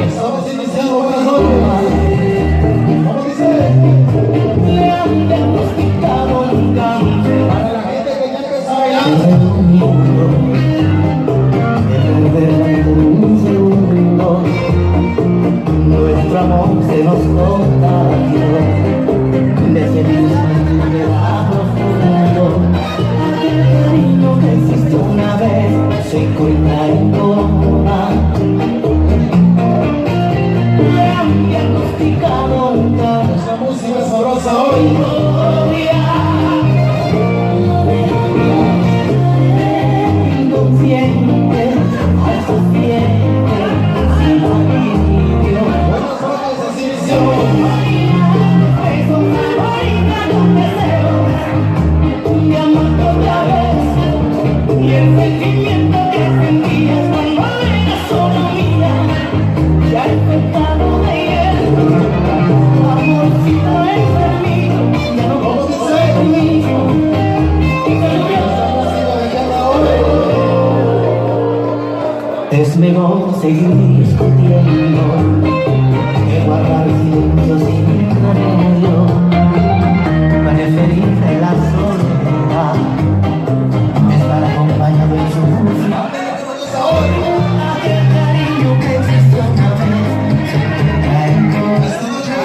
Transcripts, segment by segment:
Estamos iniciando buenas noches. ¿Cómo dice? Para la gente que ya empezó a bailar. Nuestro amor se nos contagió desde el instante de la profundo. Aquel cariño que existió una vez seco y traidora. Le han diagnosticado un cáncer. Esa música sabrosa hoy. Inconsciente, al sufriente, sin alivio. Buenas noches, así iniciamos. Y el sentimiento que sentías cuando eras solo mía, ya he tocado de él. Amorcito enfermito, ya no puedo ser el mismo. Es mejor seguir discutiendo que guardar silencio sin remedio. Preferirte la soledad, estar acompañado en su música. Aquel cariño que existió una vez se queda en todo. Esta noche,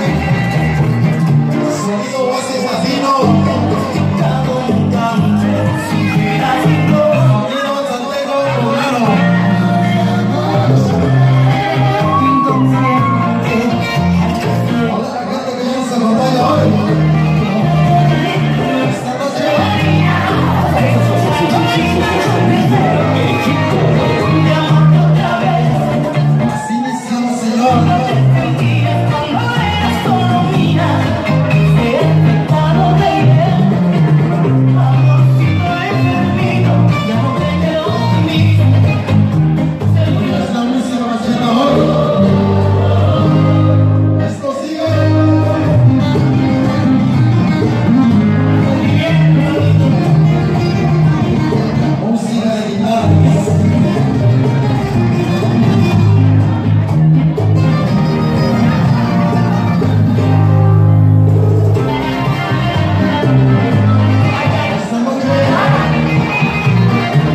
Sonido Asesino. Dado un cáncer, sin pedacito. Sonido Santiago Cubano. Inconsciente, Hola la gente que ya nos acompaña hoy. Esta noche, así iniciamos, señor. Es la música bachata hoy. Esto sigue. Música de guitarras.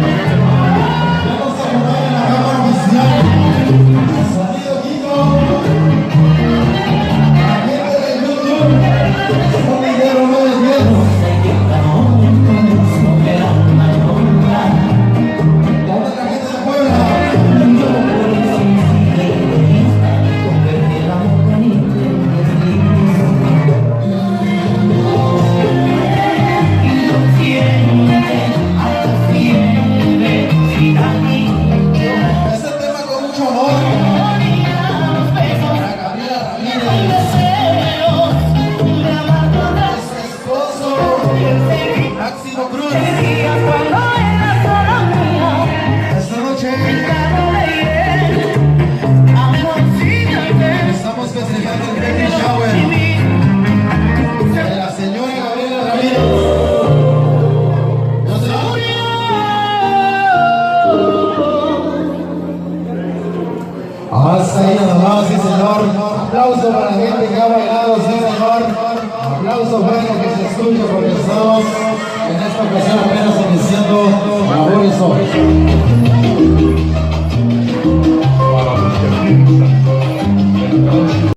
Esta noche vamos a jugar en la cámara oficial. Sonido Egipto. La gente de YouTube. Un dinero no es bien. Toda la gente de Puebla. Este tema con mucho amor. Para Gabriela Ramírez. Su esposo. Máximo Cruz. Esta noche estamos festejando el baby shower de la señora Gabriela Ramírez. No sé. Hasta ahí nada más, sí señor. Aplauso para la gente que ha bailado, sí señor. Aplauso bueno que se escuche porque estamos en esta ocasión apenas iniciando labores hoy.